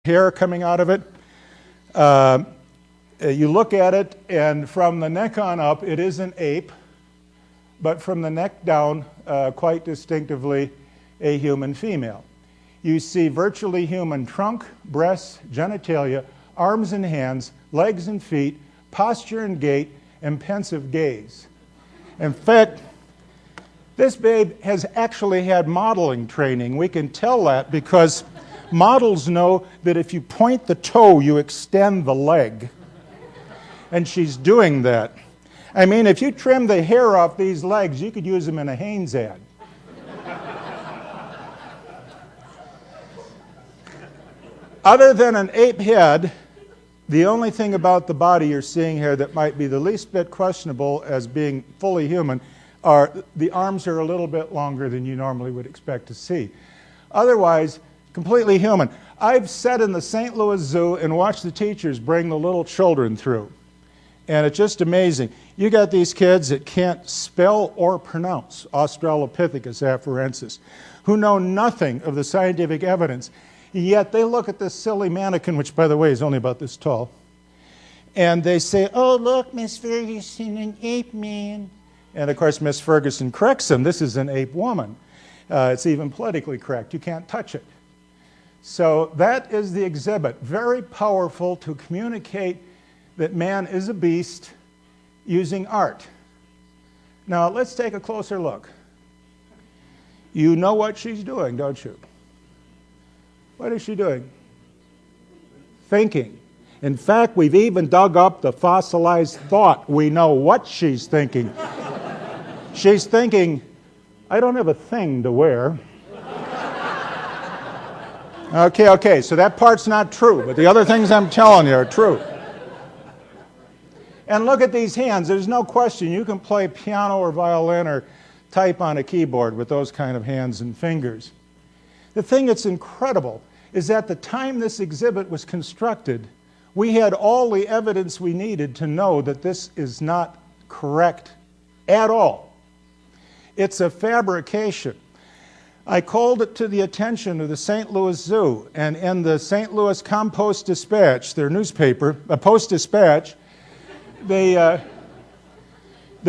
hair coming out of it. You look at it, and from the neck on up, it is an ape, but from the neck down, quite distinctively, a human female. You see virtually human trunk, breasts, genitalia, arms and hands, legs and feet, posture and gait, and pensive gaze. In fact, this babe has actually had modeling training. We can tell that because models know that if you point the toe, you extend the leg. And she's doing that. I mean, if you trim the hair off these legs, you could use them in a Hanes ad. Other than an ape head, the only thing about the body you're seeing here that might be the least bit questionable as being fully human are the arms are a little bit longer than you normally would expect to see. Otherwise, completely human. I've sat in the St. Louis Zoo and watched the teachers bring the little children through. And it's just amazing. You got these kids that can't spell or pronounce Australopithecus afarensis, who know nothing of the scientific evidence, yet they look at this silly mannequin, which, by the way, is only about this tall, and they say, "Oh, look, Miss Ferguson, an ape man." And, of course, Miss Ferguson corrects them. This is an ape woman. It's even politically correct. You can't touch it. So that is the exhibit. Very powerful to communicate that man is a beast using art. Now, let's take a closer look. You know what she's doing, don't you? What is she doing? Thinking. In fact, we've even dug up the fossilized thought. We know what she's thinking. She's thinking, I don't have a thing to wear. Okay, so that part's not true, but the other things I'm telling you are true. And look at these hands. There's no question you can play piano or violin or type on a keyboard with those kind of hands and fingers. The thing that's incredible is at the time this exhibit was constructed, we had all the evidence we needed to know that this is not correct at all. It's a fabrication. I called it to the attention of the St. Louis Zoo, and in the St. Louis Compost-Dispatch, their newspaper, a Post-Dispatch, the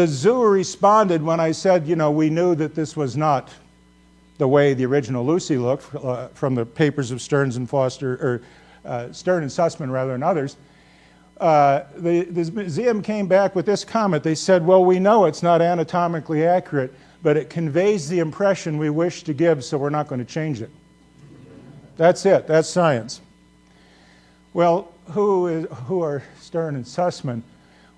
zoo responded when I said, you know, we knew that this was not the way the original Lucy looked from the papers of Stearns and Foster, or Stern and Sussman rather than others. The museum came back with this comment. They said, well, we know it's not anatomically accurate, but it conveys the impression we wish to give, so we're not going to change it. That's it. That's science. Well, who are Stern and Sussman?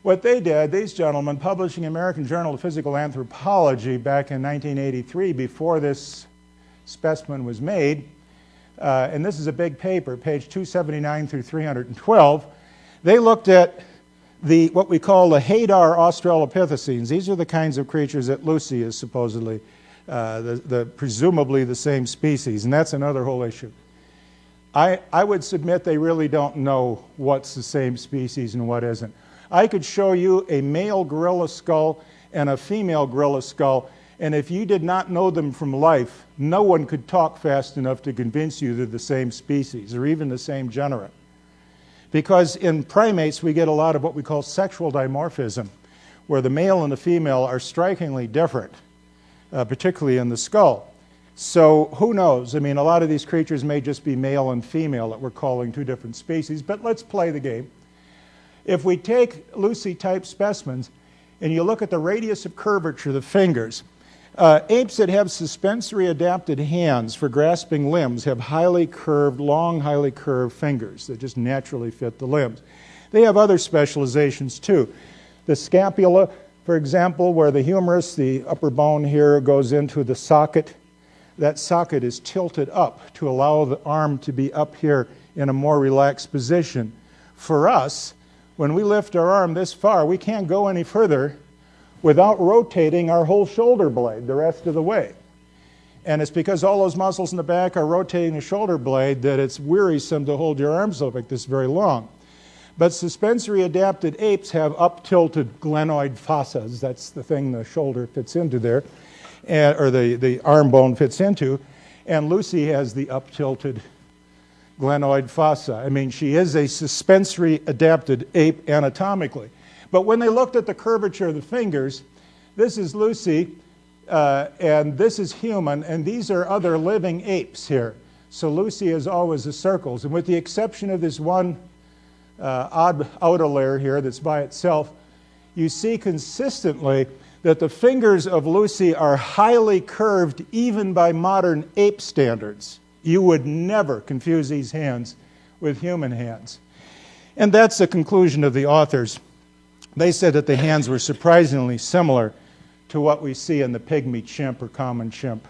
What they did, these gentlemen, publishing American Journal of Physical Anthropology back in 1983, before this specimen was made, and this is a big paper, page 279 through 312, they looked at what we call the Hadar Australopithecines. These are the kinds of creatures that Lucy is supposedly, presumably the same species, and that's another whole issue. I would submit they really don't know what's the same species and what isn't. I could show you a male gorilla skull and a female gorilla skull, and if you did not know them from life, no one could talk fast enough to convince you they're the same species or even the same genera. Because in primates, we get a lot of what we call sexual dimorphism, where the male and the female are strikingly different, particularly in the skull. So who knows? I mean, a lot of these creatures may just be male and female that we're calling two different species, but let's play the game. If we take Lucy-type specimens and you look at the radius of curvature of the fingers, apes that have suspensory adapted hands for grasping limbs have highly curved, long, highly curved fingers that just naturally fit the limbs. They have other specializations too. The scapula, for example, where the humerus, the upper bone here, goes into the socket, that socket is tilted up to allow the arm to be up here in a more relaxed position. For us, when we lift our arm this far, we can't go any further without rotating our whole shoulder blade the rest of the way. And it's because all those muscles in the back are rotating the shoulder blade that it's wearisome to hold your arms up like this very long. But suspensory adapted apes have up-tilted glenoid fossas. That's the thing the shoulder fits into there, or the arm bone fits into. And Lucy has the up-tilted glenoid fossa. I mean, she is a suspensory adapted ape anatomically. But when they looked at the curvature of the fingers, this is Lucy, and this is human, and these are other living apes here. So Lucy is always the circles. And with the exception of this one odd outer layer here that's by itself, you see consistently that the fingers of Lucy are highly curved even by modern ape standards. You would never confuse these hands with human hands. And that's the conclusion of the authors. They said that the hands were surprisingly similar to what we see in the pygmy chimp or common chimp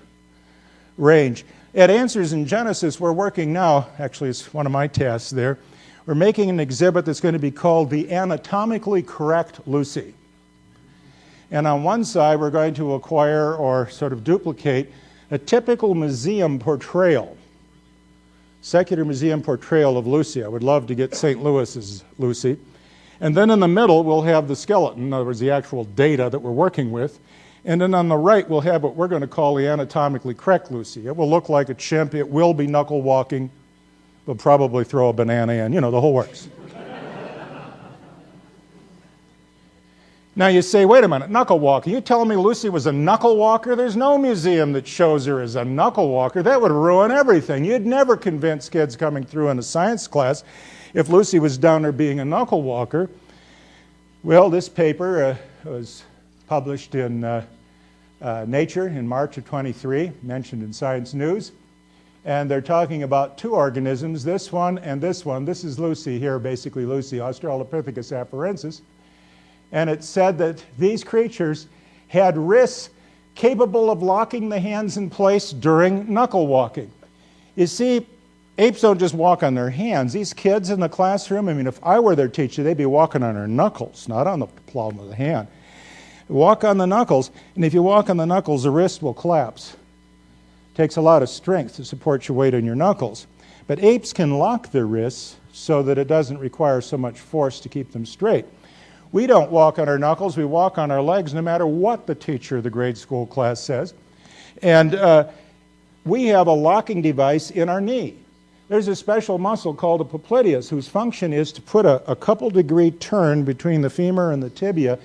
range. At Answers in Genesis, we're working now, actually it's one of my tasks there, we're making an exhibit that's going to be called the Anatomically Correct Lucy. And on one side, we're going to acquire or sort of duplicate a typical museum portrayal, secular museum portrayal of Lucy. I would love to get St. Louis's Lucy. And then in the middle, we'll have the skeleton, in other words, the actual data that we're working with. And then on the right, we'll have what we're going to call the anatomically correct Lucy. It will look like a chimp. It will be knuckle walking. We'll probably throw a banana in, you know, the whole works. Now you say, wait a minute, knuckle walking. You telling me Lucy was a knuckle walker? There's no museum that shows her as a knuckle walker. That would ruin everything. You'd never convince kids coming through in a science class if Lucy was down there being a knuckle walker. Well, this paper was published in Nature in March of 23, mentioned in Science News. And they're talking about two organisms, this one and this one. This is Lucy here, basically Lucy, Australopithecus afarensis. And it said that these creatures had wrists capable of locking the hands in place during knuckle walking. You see, apes don't just walk on their hands. These kids in the classroom, I mean, if I were their teacher, they'd be walking on their knuckles, not on the palm of the hand. Walk on the knuckles, and if you walk on the knuckles, the wrist will collapse. It takes a lot of strength to support your weight on your knuckles. But apes can lock their wrists so that it doesn't require so much force to keep them straight. We don't walk on our knuckles, we walk on our legs no matter what the teacher of the grade school class says. And we have a locking device in our knee. There's a special muscle called a popliteus whose function is to put a couple degree turn between the femur and the tibia